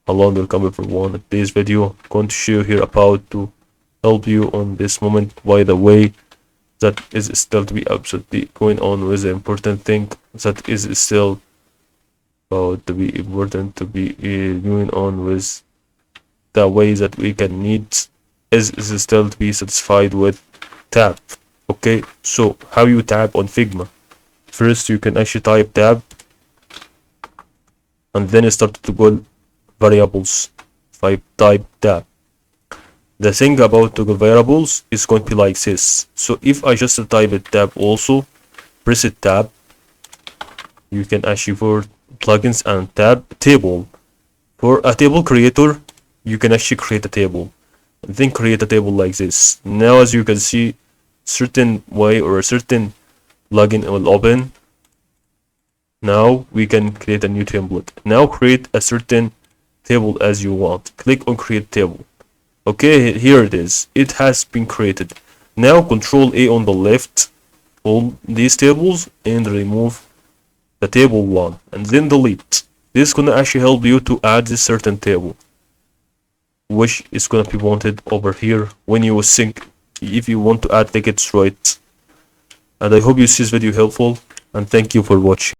Hello and welcome everyone. In today's video, I'm going to show you here about to help you on this moment. By the way, that is still to be absolutely going on with the important thing that is still about to be important to be going on with the way that we can need is still to be satisfied with tab. Okay, so how you tab on Figma? First, you can actually type tab and then start to go variables. If I type tab, the thing about toggle variables is going to be like this. So if I just type it tab also, press it tab, you can actually for plugins and tab table. For a table creator, you can actually create a table and then create a table like this. Now as you can see, certain way or a certain plugin will open. Now we can create a new template. Now create a certain table as you want. Click on create table. Okay, here it is. It has been created. Now Control A on the left, all these tables and remove the table one and then delete. This is gonna actually help you to add this certain table, which is gonna be wanted over here when you sync if you want to add tickets right. And I hope you see this video helpful and thank you for watching.